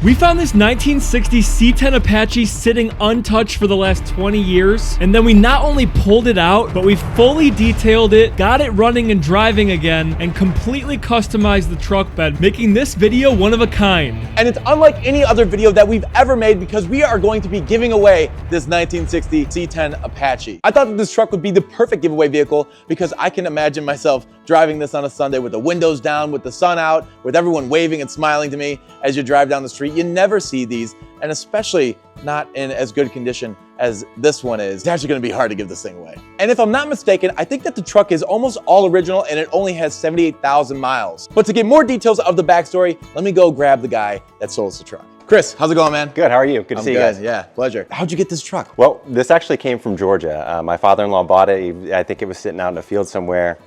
We found this 1960 C10 Apache sitting untouched for the last 20 years, and then we not only pulled it out, but we fully detailed it, got it running and driving again, and completely customized the truck bed, making this video one of a kind. And it's unlike any other video that we've ever made because we are going to be giving away this 1960 C10 Apache. I thought that this truck would be the perfect giveaway vehicle because I can imagine myself driving this on a Sunday with the windows down, with the sun out, with everyone waving and smiling to me as you drive down the street. You never see these, and especially not in as good condition as this one is. It's actually gonna be hard to give this thing away. And if I'm not mistaken, I think that the truck is almost all original and it only has 78,000 miles. But to get more details of the backstory, let me go grab the guy that sold us the truck. Chris, how's it going, man? Good, how are you? Good to see you guys. Yeah, pleasure. How'd you get this truck? Well, this actually came from Georgia. My father-in-law bought it. I think it was sitting out in a field somewhere.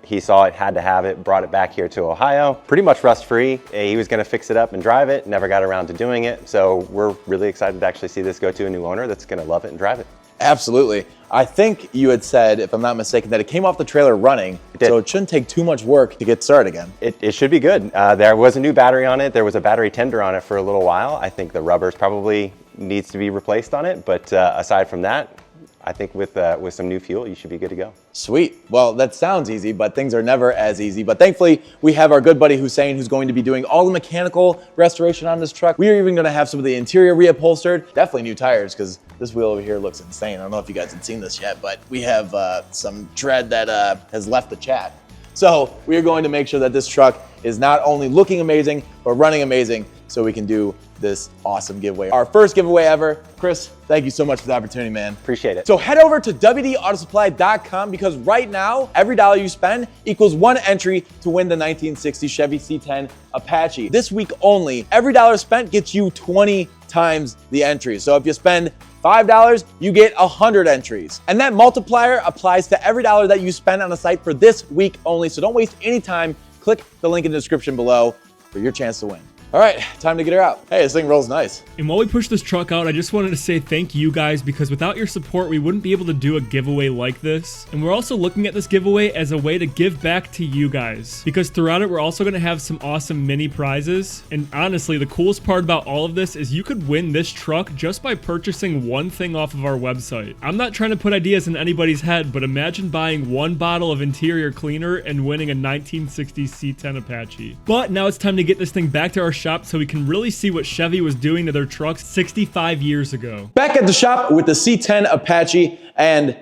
He saw it, had to have it, brought it back here to Ohio. Pretty much rust-free. He was gonna fix it up and drive it, never got around to doing it. So we're really excited to actually see this go to a new owner that's gonna love it and drive it. Absolutely. I think you had said, if I'm not mistaken, that it came off the trailer running, so it shouldn't take too much work to get started again. It should be good. There was a new battery on it. There was a battery tender on it for a little while. I think the rubbers probably needs to be replaced on it, but aside from that, I think with some new fuel, you should be good to go. Sweet. Well, that sounds easy, but things are never as easy. But thankfully, we have our good buddy Hussein, who's going to be doing all the mechanical restoration on this truck. We are even going to have some of the interior reupholstered. Definitely new tires, because this wheel over here looks insane. I don't know if you guys have seen this yet, but we have some tread that has left the chat. So we are going to make sure that this truck is not only looking amazing, but running amazing, so we can do this awesome giveaway. Our first giveaway ever. Chris, thank you so much for the opportunity, man. Appreciate it. So head over to wdautosupply.com because right now, every dollar you spend equals one entry to win the 1960 Chevy C10 Apache. This week only, every dollar spent gets you 20 times the entry. So if you spend $5, you get 100 entries. And that multiplier applies to every dollar that you spend on the site for this week only. So don't waste any time. Click the link in the description below for your chance to win. All right, time to get her out. Hey, this thing rolls nice. And while we push this truck out, I just wanted to say thank you guys, because without your support, we wouldn't be able to do a giveaway like this. And we're also looking at this giveaway as a way to give back to you guys, because throughout it, we're also going to have some awesome mini prizes. And honestly, the coolest part about all of this is you could win this truck just by purchasing one thing off of our website. I'm not trying to put ideas in anybody's head, but imagine buying one bottle of interior cleaner and winning a 1960 C10 Apache. But now it's time to get this thing back to our shop so we can really see what Chevy was doing to their trucks 65 years ago. Back at the shop with the C10 Apache, and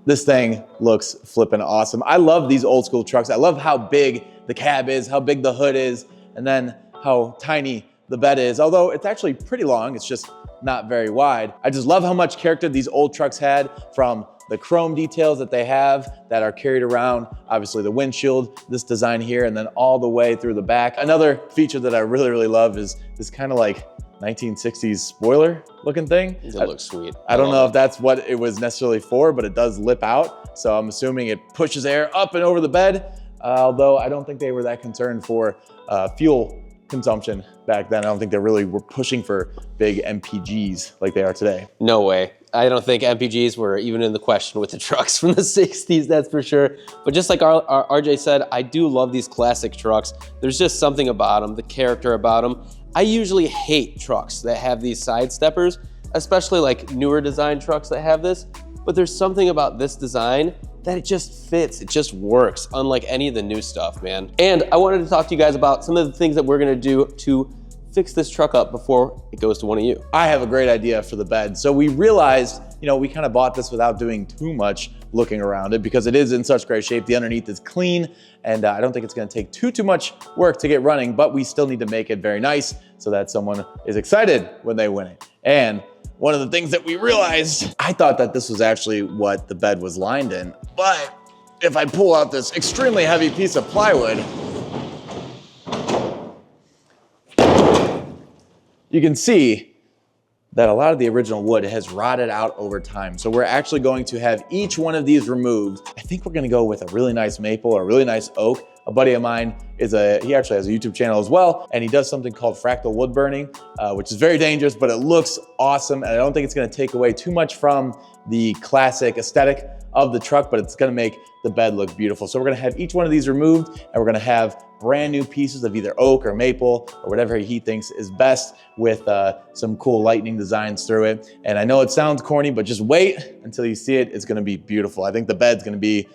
this thing looks flippin' awesome. I love these old school trucks. I love how big the cab is, how big the hood is, and then how tiny the bed is. Although it's actually pretty long, it's just not very wide. I just love how much character these old trucks had, from the chrome details that they have that are carried around, obviously the windshield, this design here, and then all the way through the back. Another feature that I really love is this kind of like 1960s spoiler looking thing. It looks sweet. I don't know if that's what it was necessarily for, but it does lip out. So I'm assuming it pushes air up and over the bed, although I don't think they were that concerned for fuel consumption back then. I don't think they really were pushing for big MPGs like they are today. No way. I don't think MPGs were even in the question with the trucks from the 60s, that's for sure. But just like our RJ said, I do love these classic trucks. There's just something about them, the character about them. I usually hate trucks that have these side steppers, especially like newer design trucks that have this. But there's something about this design that it just fits, it just works, unlike any of the new stuff, man. And I wanted to talk to you guys about some of the things that we're gonna do to fix this truck up before it goes to one of you. I have a great idea for the bed. So we realized, we kind of bought this without doing too much looking around it because it is in such great shape. The underneath is clean, and I don't think it's gonna take too much work to get running, but we still need to make it very nice so that someone is excited when they win it. And one of the things that we realized, I thought that this was actually what the bed was lined in, but if I pull out this extremely heavy piece of plywood, you can see that a lot of the original wood has rotted out over time. So we're actually going to have each one of these removed. I think we're gonna go with a really nice maple or a really nice oak. A buddy of mine he actually has a YouTube channel as well, and he does something called fractal wood burning, which is very dangerous, but it looks awesome. And I don't think it's gonna take away too much from the classic aesthetic of the truck, but it's gonna make the bed look beautiful. So we're gonna have each one of these removed, and we're gonna have brand new pieces of either oak or maple or whatever he thinks is best, with some cool lightning designs through it. And I know it sounds corny, but just wait until you see it. It's gonna be beautiful. I think the bed's gonna be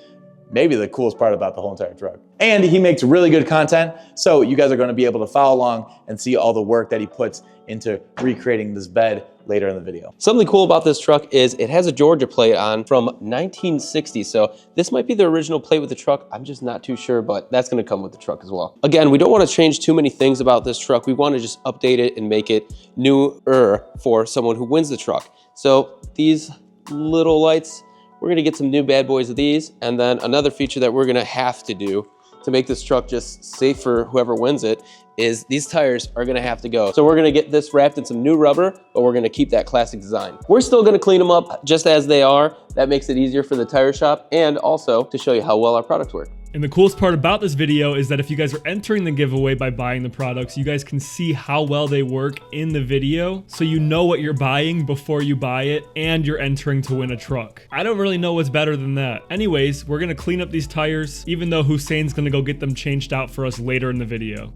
maybe the coolest part about the whole entire truck. And he makes really good content, so you guys are gonna be able to follow along and see all the work that he puts into recreating this bed later in the video. Something cool about this truck is it has a Georgia plate on from 1960. So this might be the original plate with the truck. I'm just not too sure, but that's gonna come with the truck as well. Again, we don't wanna change too many things about this truck. We wanna just update it and make it newer for someone who wins the truck. So these little lights, we're gonna get some new bad boys of these. And then another feature that we're gonna have to do to make this truck just safe for whoever wins it is these tires are gonna have to go. So we're gonna get this wrapped in some new rubber, but we're gonna keep that classic design. We're still gonna clean them up just as they are. That makes it easier for the tire shop and also to show you how well our products work. And the coolest part about this video is that if you guys are entering the giveaway by buying the products, you guys can see how well they work in the video. So you know what you're buying before you buy it, and you're entering to win a truck. I don't really know what's better than that. Anyways, we're gonna clean up these tires, even though Hussein's gonna go get them changed out for us later in the video.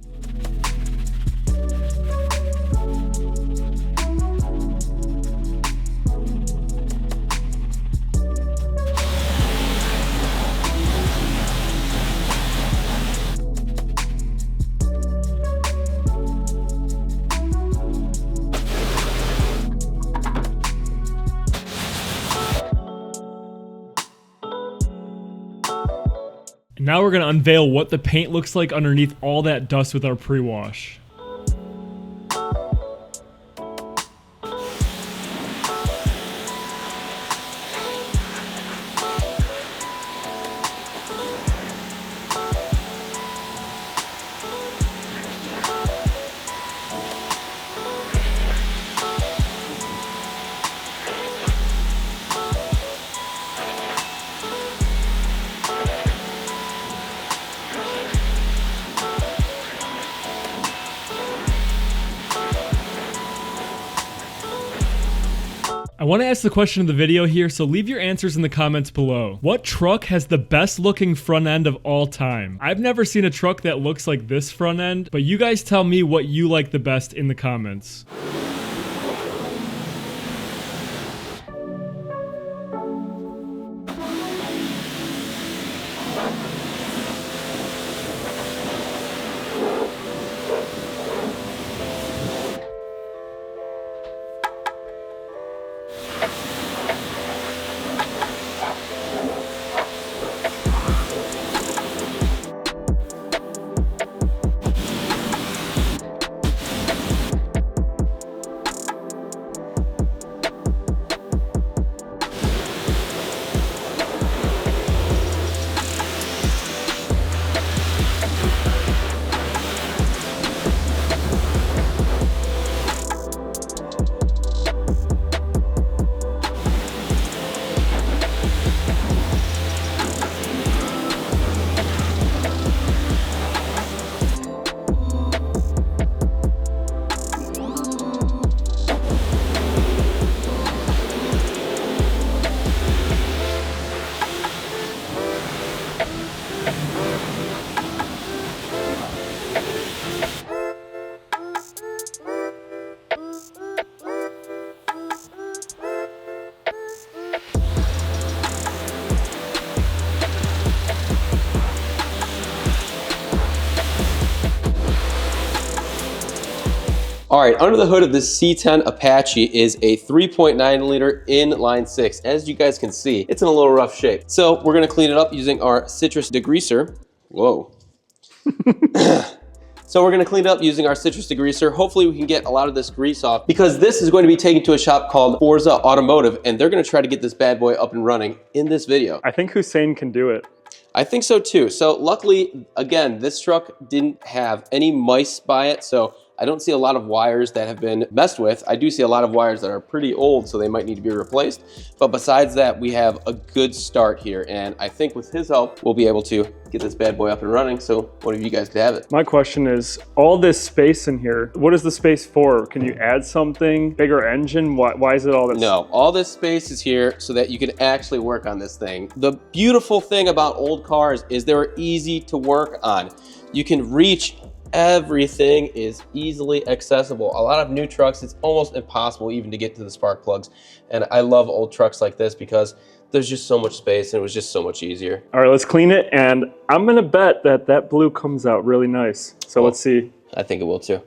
Now we're gonna unveil what the paint looks like underneath all that dust with our pre-wash. I want to ask the question of the video here, so leave your answers in the comments below. What truck has the best looking front end of all time? I've never seen a truck that looks like this front end, but you guys tell me what you like the best in the comments. All right, under the hood of this C10 Apache is a 3.9 liter inline six. As you guys can see, it's in a little rough shape. So we're gonna clean it up using our citrus degreaser. Whoa. So we're gonna clean it up using our citrus degreaser. Hopefully we can get a lot of this grease off, because this is going to be taken to a shop called Forza Automotive, and they're gonna try to get this bad boy up and running in this video. I think Hussein can do it. I think so too. So luckily, again, this truck didn't have any mice by it, so I don't see a lot of wires that have been messed with. I do see a lot of wires that are pretty old, so they might need to be replaced. But besides that, we have a good start here. And I think with his help, we'll be able to get this bad boy up and running, so one of you guys could have it. My question is, all this space in here, what is the space for? Can you add something? Bigger engine? Why is it all this? No, all this space is here so that you can actually work on this thing. The beautiful thing about old cars is they're easy to work on. You can reach everything, is easily accessible. A lot of new trucks, it's almost impossible even to get to the spark plugs. And I love old trucks like this because there's just so much space and it was just so much easier. All right, let's clean it. And I'm gonna bet that that blue comes out really nice. So let's see. I think it will too.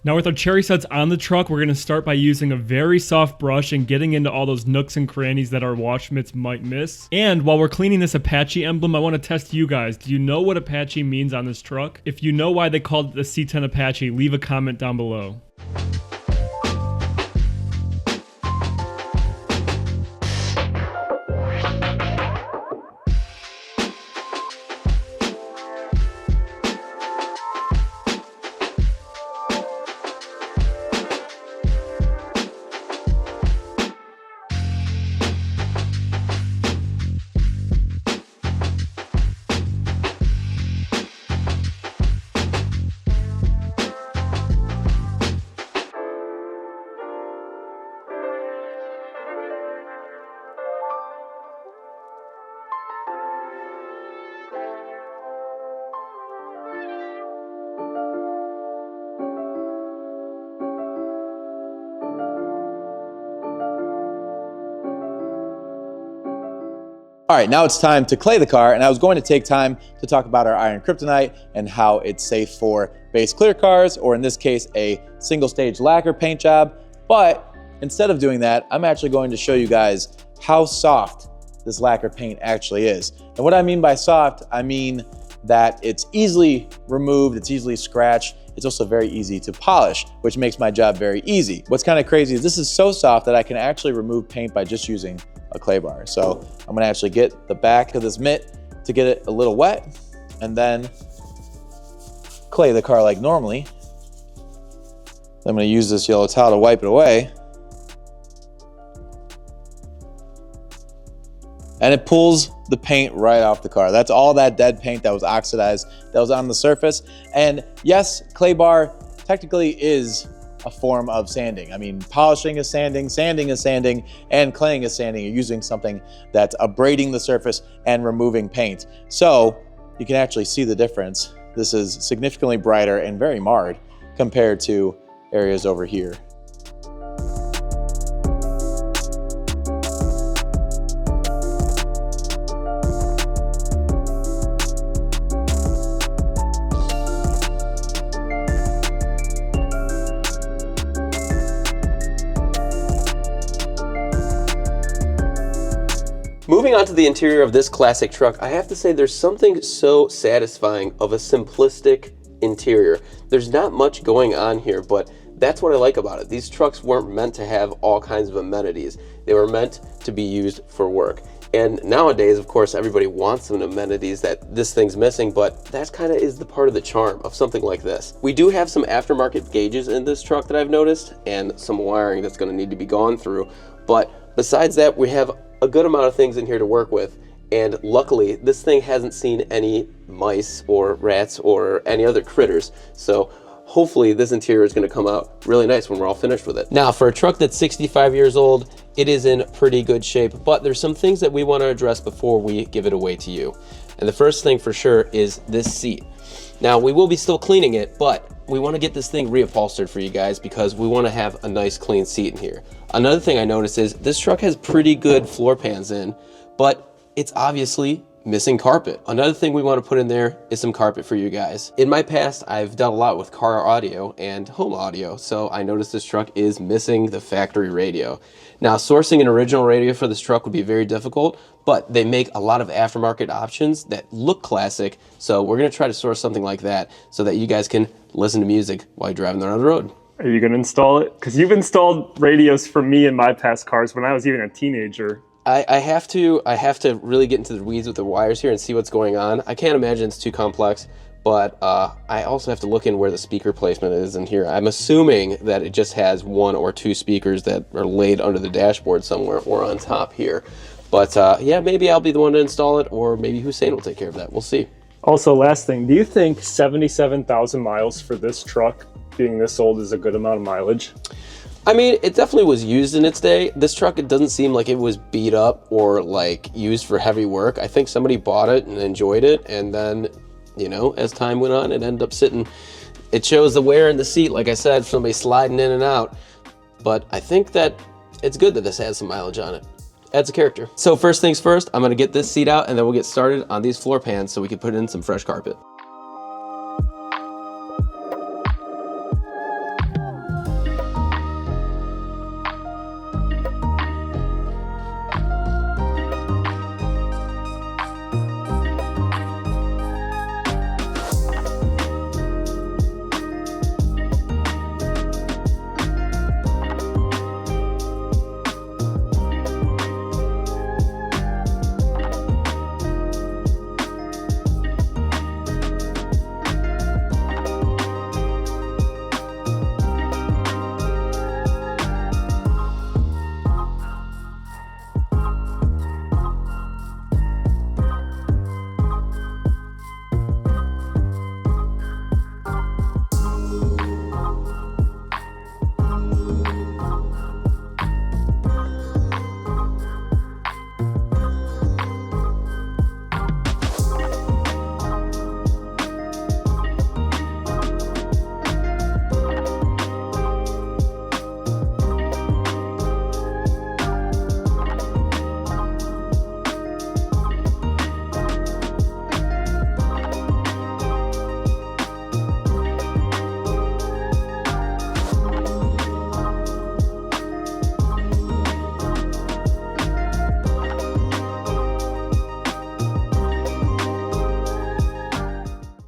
Now with our cherry sets on the truck, we're gonna start by using a very soft brush and getting into all those nooks and crannies that our wash mitts might miss. And while we're cleaning this Apache emblem, I wanna test you guys. Do you know what Apache means on this truck? If you know why they called it the C10 Apache, leave a comment down below. All right, now it's time to clay the car, and I was going to take time to talk about our iron kryptonite and how it's safe for base clear cars, or in this case, a single stage lacquer paint job. But instead of doing that, I'm actually going to show you guys how soft this lacquer paint actually is. And what I mean by soft, I mean that it's easily removed, it's easily scratched. It's also very easy to polish, which makes my job very easy. What's kind of crazy is this is so soft that I can actually remove paint by just using a clay bar. So I'm gonna actually get the back of this mitt to get it a little wet and then clay the car like normally. I'm gonna use this yellow towel to wipe it away. And it pulls the paint right off the car. That's all that dead paint that was oxidized, that was on the surface. And yes, clay bar technically is a form of sanding. I mean, polishing is sanding, sanding is sanding, and claying is sanding. You're using something that's abrading the surface and removing paint. So you can actually see the difference. This is significantly brighter and very marred compared to areas over here. Moving on to the interior of this classic truck, I have to say there's something so satisfying of a simplistic interior. There's not much going on here, but that's what I like about it. These trucks weren't meant to have all kinds of amenities. They were meant to be used for work. And nowadays, of course, everybody wants some amenities that this thing's missing, but that kind of is the part of the charm of something like this. We do have some aftermarket gauges in this truck that I've noticed, and some wiring that's going to need to be gone through. But besides that, we have a good amount of things in here to work with, and luckily this thing hasn't seen any mice or rats or any other critters, so hopefully this interior is going to come out really nice when we're all finished with it. Now, for a truck that's 65 years old, it is in pretty good shape, but there's some things that we want to address before we give it away to you. And the first thing for sure is this seat. Now, we will be still cleaning it, but we want to get this thing reupholstered for you guys because we want to have a nice clean seat in here. Another thing I noticed is this truck has pretty good floor pans in, but it's obviously missing carpet. Another thing we want to put in there is some carpet for you guys. In my past, I've done a lot with car audio and home audio, so I noticed this truck is missing the factory radio. Now, sourcing an original radio for this truck would be very difficult, but they make a lot of aftermarket options that look classic, so we're gonna try to source something like that so that you guys can listen to music while you're driving around the road. Are you gonna install it? Because you've installed radios for me in my past cars when I was even a teenager. I have to really get into the weeds with the wires here and see what's going on. I can't imagine it's too complex, but I also have to look in where the speaker placement is in here. I'm assuming that it just has 1 or 2 speakers that are laid under the dashboard somewhere or on top here. But yeah, maybe I'll be the one to install it, or maybe Hussein will take care of that. We'll see. Also, last thing, do you think 77,000 miles for this truck being this old is a good amount of mileage? I mean, it definitely was used in its day. This truck, it doesn't seem like it was beat up or like used for heavy work. I think somebody bought it and enjoyed it, and then, you know, as time went on, it ended up sitting. It shows the wear in the seat, like I said, somebody sliding in and out. But I think that it's good that this has some mileage on it. Adds a character. So first things first, I'm gonna get this seat out and then we'll get started on these floor pans so we can put in some fresh carpet.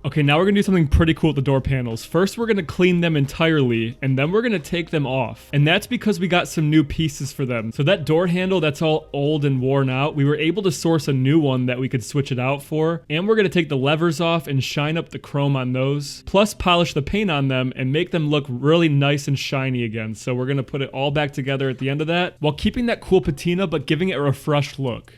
Okay, now we're gonna do something pretty cool with the door panels. First, we're gonna clean them entirely, and then we're gonna take them off. And that's because we got some new pieces for them. So that door handle that's all old and worn out, we were able to source a new one that we could switch it out for. And we're gonna take the levers off and shine up the chrome on those, plus polish the paint on them and make them look really nice and shiny again. So we're gonna put it all back together at the end of that, while keeping that cool patina, but giving it a refreshed look.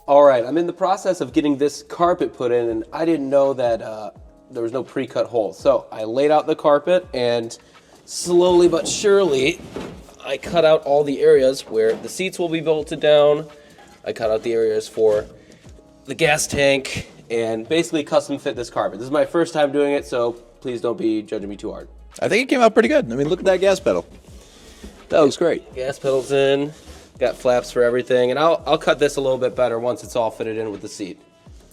All right, I'm in the process of getting this carpet put in, and I didn't know that there was no pre-cut holes. So I laid out the carpet, and slowly but surely, I cut out all the areas where the seats will be bolted down. I cut out the areas for the gas tank, and basically custom fit this carpet. This is my first time doing it, so please don't be judging me too hard. I think it came out pretty good. I mean, look at that gas pedal. That looks great. Gas pedals in. Got flaps for everything, and I'll cut this a little bit better once it's all fitted in with the seat.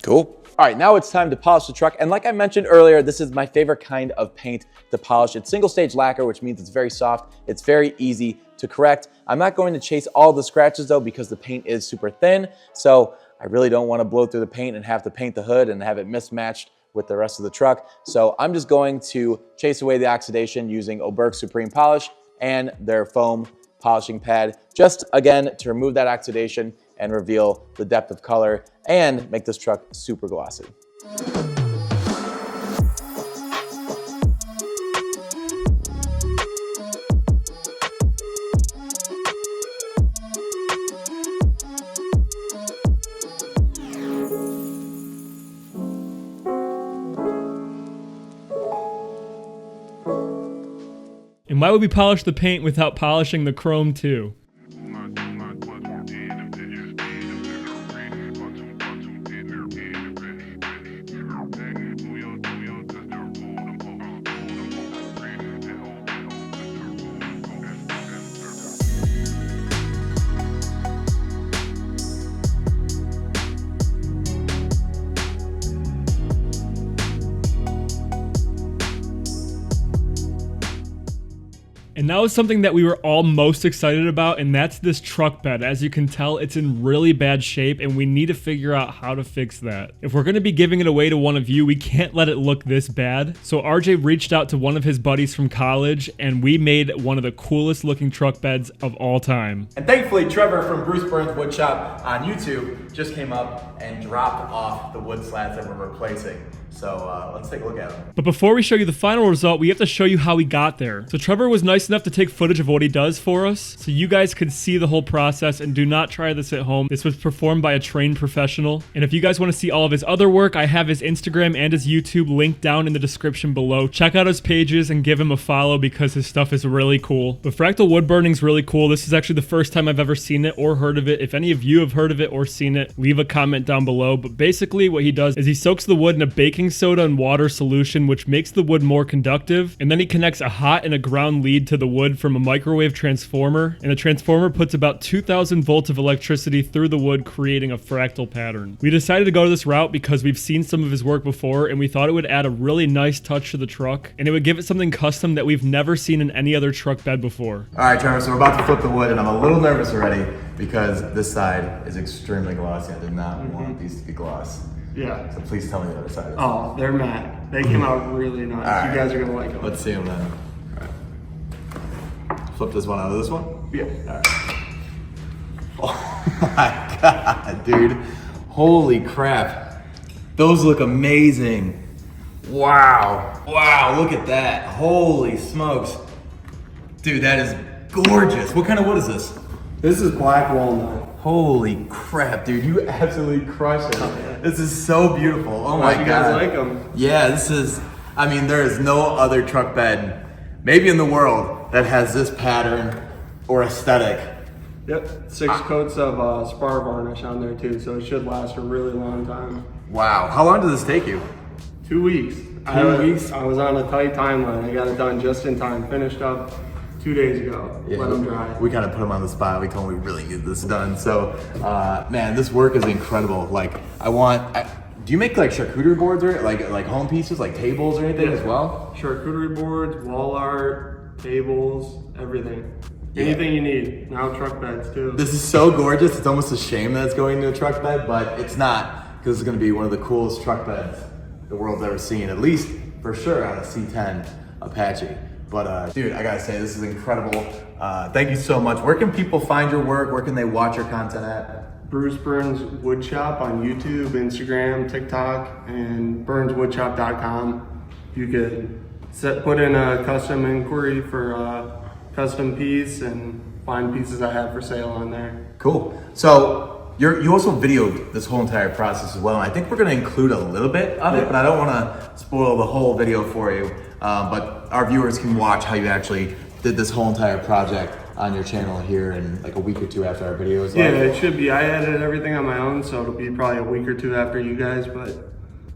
Cool. All right, now it's time to polish the truck. And like I mentioned earlier, this is my favorite kind of paint to polish. It's single stage lacquer, which means it's very soft. It's very easy to correct. I'm not going to chase all the scratches though, because the paint is super thin. So I really don't want to blow through the paint and have to paint the hood and have it mismatched with the rest of the truck. So I'm just going to chase away the oxidation using Oberk Supreme Polish and their foam polishing pad, just again to remove that oxidation and reveal the depth of color and make this truck super glossy. And why would we polish the paint without polishing the chrome too? And now is something that we were all most excited about, and that's this truck bed. As you can tell, it's in really bad shape, and we need to figure out how to fix that. If we're going to be giving it away to one of you, we can't let it look this bad. So RJ reached out to one of his buddies from college, and we made one of the coolest looking truck beds of all time. And thankfully, Trevor from Bruce Burns Woodshop on YouTube just came up and dropped off the wood slats that we're replacing. So let's take a look at them. But before we show you the final result, we have to show you how we got there. So Trevor was nice enough to take footage of what he does for us, so you guys could see the whole process, and do not try this at home. This was performed by a trained professional. And if you guys want to see all of his other work, I have his Instagram and his YouTube linked down in the description below. Check out his pages and give him a follow because his stuff is really cool. But Fractal wood burning is really cool. This is actually the first time I've ever seen it or heard of it. If any of you have heard of it or seen it, leave a comment down below. But basically what he does is he soaks the wood in a baking soda and water solution, which makes the wood more conductive, and then he connects a hot and a ground lead to the wood from a microwave transformer, and the transformer puts about 2,000 volts of electricity through the wood, creating a fractal pattern. We decided to go this route because we've seen some of his work before, and we thought it would add a really nice touch to the truck, and it would give it something custom that we've never seen in any other truck bed before. All right, Trevor, so we're about to flip the wood, and I'm a little nervous already because this side is extremely glossy. I did not want these to be gloss. Yeah. So please tell me the other side is. Oh, they're matte. They came out really nice. All right. You guys are gonna like them. Let's see them then. All right. Flip this one out of this one? Yeah. All right. Oh my God, dude. Holy crap. Those look amazing. Wow. Wow, look at that. Holy smokes. Dude, that is gorgeous. What kind of wood is this? This is black walnut. Holy crap, dude. You absolutely crushed it. Oh, yeah. This is so beautiful. Oh my God. You guys like them? Yeah, this is, I mean, there is no other truck bed, maybe in the world, that has this pattern or aesthetic. Yep. 6 coats of spar varnish on there too, so it should last a really long time. Wow. How long did this take you? 2 weeks. 2 weeks? I was on a tight timeline. I got it done just in time. Finished up 2 days ago. Yeah, Let them dry. we kind of put him on the spot. We told him we really need this done. So, man, this work is incredible. Like, do you make like charcuterie boards or like home pieces, like tables or anything as well? Charcuterie boards, wall art, tables, everything. Yeah. Anything you need. Now truck beds too. This is so gorgeous. It's almost a shame that it's going to a truck bed, but it's not, because it's going to be one of the coolest truck beds the world's ever seen, at least for sure on a C10 Apache. But dude, I gotta say, this is incredible. Thank you so much. Where can people find your work? Where can they watch your content at? Bruce Burns Woodshop on YouTube, Instagram, TikTok, and burnswoodshop.com. You could put in a custom inquiry for a custom piece and find pieces I have for sale on there. Cool. So you also videoed this whole entire process as well. And I think we're gonna include a little bit of it, but I don't wanna spoil the whole video for you. But our viewers can watch how you actually did this whole entire project on your channel here in like a week or two after our video is live. Yeah, it should be. I edited everything on my own, so it'll be probably a week or two after you guys, but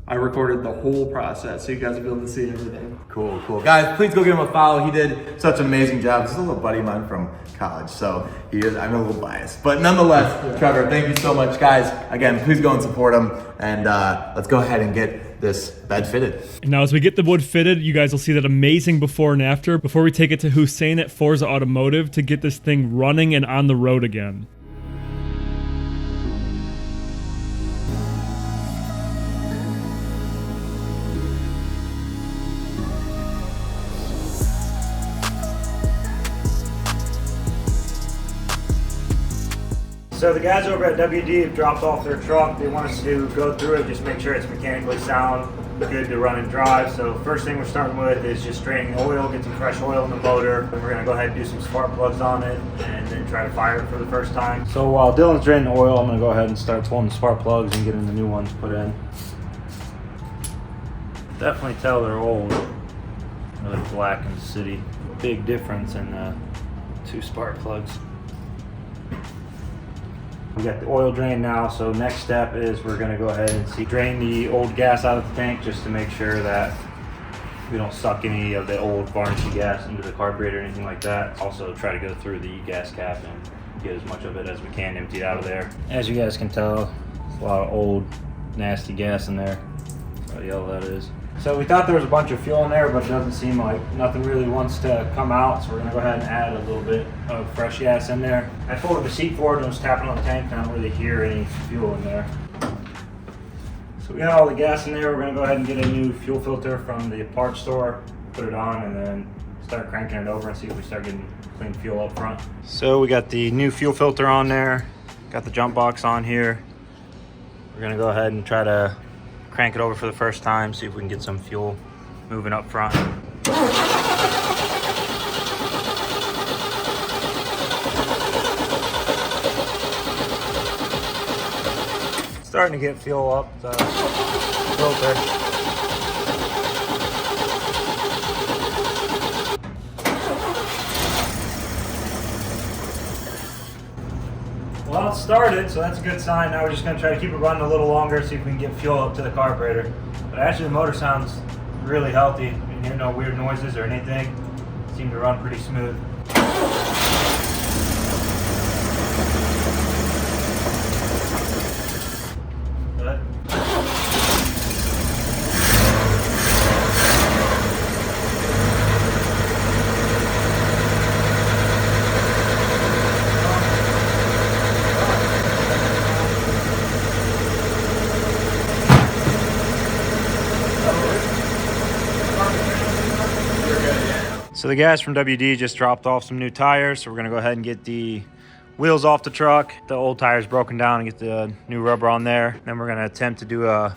I recorded the whole process, so you guys will be able to see everything. Cool, cool. Guys, please go give him a follow. He did such an amazing job. This is a little buddy of mine from college, so I'm a little biased. But nonetheless, Trevor, thank you so much. Guys, again, please go and support him, and let's go ahead and get this bed fitted. And now as we get the wood fitted, you guys will see that amazing before and after before we take it to Hussein at Forza Automotive to get this thing running and on the road again. So the guys over at WD have dropped off their truck. They want us to go through it, just make sure it's mechanically sound, good to run and drive. So first thing we're starting with is just draining oil, get some fresh oil in the motor. Then we're gonna go ahead and do some spark plugs on it and then try to fire it for the first time. So while Dylan's draining the oil, I'm gonna go ahead and start pulling the spark plugs and getting the new ones put in. Definitely tell they're old. Really black and sooty. Big difference in the 2 spark plugs. We got the oil drain now, so next step is we're gonna go ahead and drain the old gas out of the tank just to make sure that we don't suck any of the old varnishy gas into the carburetor or anything like that. Also try to go through the gas cap and get as much of it as we can emptied out of there. As you guys can tell, there's a lot of old nasty gas in there. That's how yellow that is. So we thought there was a bunch of fuel in there, but it doesn't seem like nothing really wants to come out. So we're gonna go ahead and add a little bit of fresh gas in there. I pulled the seat forward and was tapping on the tank, and I don't really hear any fuel in there. So we got all the gas in there. We're gonna go ahead and get a new fuel filter from the parts store, put it on, and then start cranking it over and see if we start getting clean fuel up front. So we got the new fuel filter on there, got the jump box on here. We're gonna go ahead and try to crank it over for the first time, see if we can get some fuel moving up front. Starting to get fuel up the filter. Well, it started, so that's a good sign. Now we're just going to try to keep it running a little longer, see if we can get fuel up to the carburetor. But actually the motor sounds really healthy. You hear no weird noises or anything. It seemed to run pretty smooth. Good. So the guys from WD just dropped off some new tires, so we're gonna go ahead and get the wheels off the truck. The old tire's broken down and get the new rubber on there. Then we're gonna attempt to do a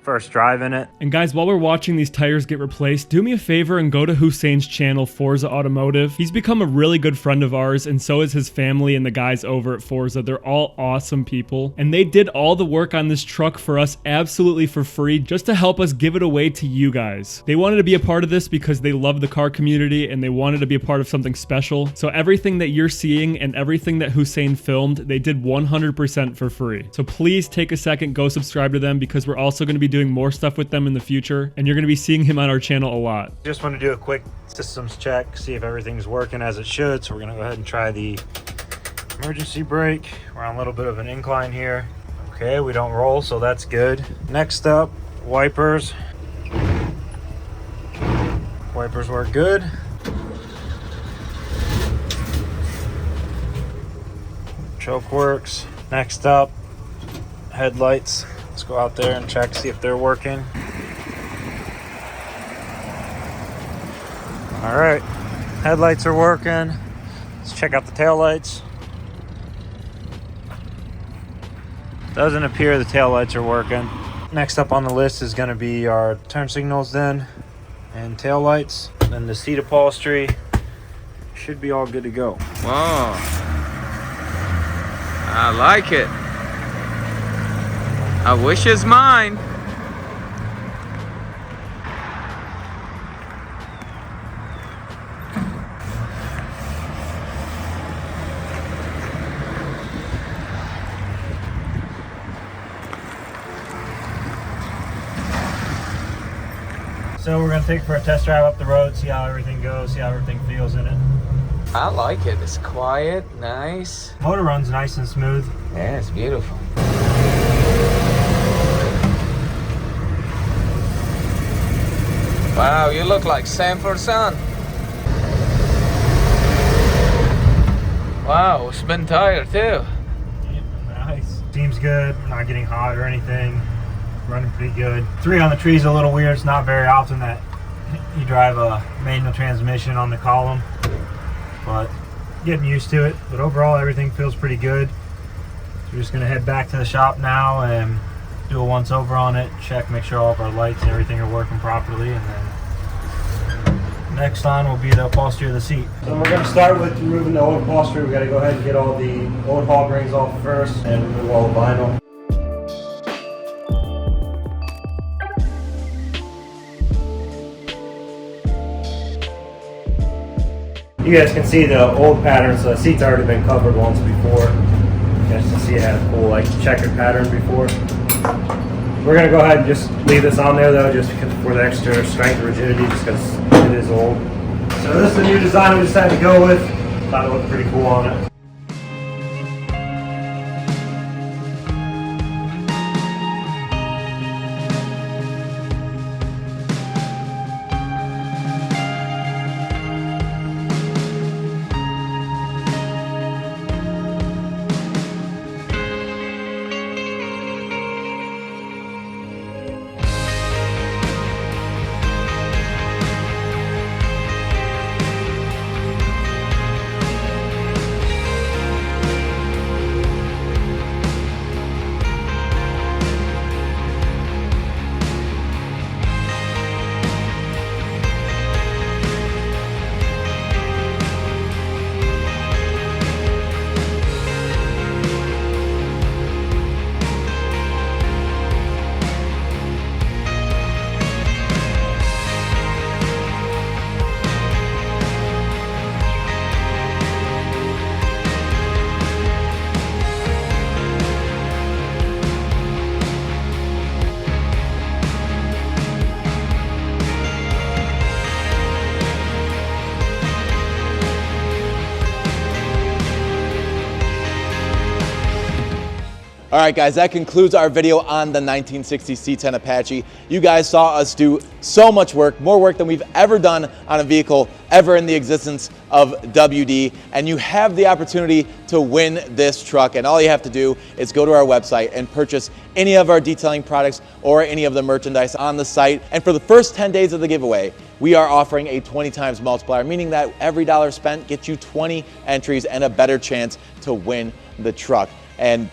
first drive in it. And guys, while we're watching these tires get replaced, do me a favor and go to Hussein's channel, Forza Automotive. He's become a really good friend of ours, and so is his family and the guys over at Forza. They're all awesome people, and they did all the work on this truck for us absolutely for free, just to help us give it away to you guys. They wanted to be a part of this because they love the car community and they wanted to be a part of something special. So everything that you're seeing and everything that Hussein filmed, they did 100% for free. So please take a second, go subscribe to them, because we're also going to be doing more stuff with them in the future, and you're going to be seeing him on our channel a lot. Just want to do a quick systems check, see if everything's working as it should. So we're going to go ahead and try the emergency brake. We're on a little bit of an incline here. Okay, we don't roll, so that's good. Next up, wipers. Wipers work good. Choke works. Next up, headlights. Let's go out there and check, see if they're working. All right, headlights are working. Let's check out the taillights. Doesn't appear the taillights are working. Next up on the list is gonna be our turn signals then, and taillights. Then the seat upholstery should be all good to go. Wow, I like it. I wish it's mine. So we're gonna take it for a test drive up the road, see how everything goes, see how everything feels in it. I like it. It's quiet, nice. Motor runs nice and smooth. Yeah, it's beautiful. Wow, you look like Sanford Son. Wow, spin tire too. Nice. Seems good, not getting hot or anything. Running pretty good. 3 on the tree is a little weird. It's not very often that you drive a manual transmission on the column, but getting used to it. But overall, everything feels pretty good. We're just gonna head back to the shop now and do a once over on it, check, make sure all of our lights and everything are working properly, and then next on will be the upholstery of the seat. So we're gonna start with removing the old upholstery. We gotta go ahead and get all the old hog rings off first and remove all the vinyl. You guys can see the old patterns. The seat's already been covered once before. You guys can see it had a cool like checkered pattern before. We're gonna go ahead and just leave this on there though, just for the extra strength and rigidity, just because it is old. So this is the new design we decided to go with. Thought it looked pretty cool on it. All right, guys, that concludes our video on the 1960 C10 Apache. You guys saw us do so much work, more work than we've ever done on a vehicle ever in the existence of WD, and you have the opportunity to win this truck. And all you have to do is go to our website and purchase any of our detailing products or any of the merchandise on the site. And for the first 10 days of the giveaway, we are offering a 20 times multiplier, meaning that every dollar spent gets you 20 entries and a better chance to win the truck. And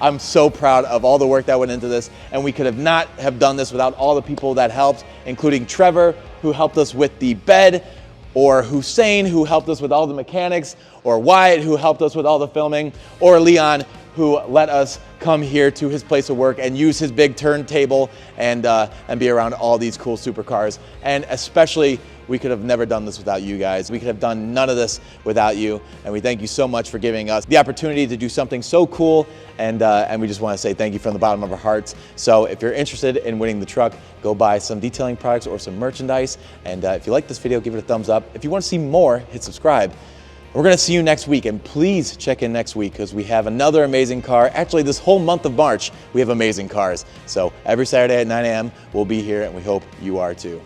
I'm so proud of all the work that went into this, and we could have not have done this without all the people that helped, including Trevor, who helped us with the bed, or Hussein, who helped us with all the mechanics, or Wyatt, who helped us with all the filming, or Leon, who let us come here to his place of work and use his big turntable and be around all these cool supercars. And especially, we could have never done this without you guys. We could have done none of this without you. And we thank you so much for giving us the opportunity to do something so cool. And we just want to say thank you from the bottom of our hearts. So if you're interested in winning the truck, go buy some detailing products or some merchandise. And if you like this video, give it a thumbs up. If you want to see more, hit subscribe. We're going to see you next week, and please check in next week because we have another amazing car. Actually, this whole month of March, we have amazing cars. So every Saturday at 9 a.m., we'll be here, and we hope you are too.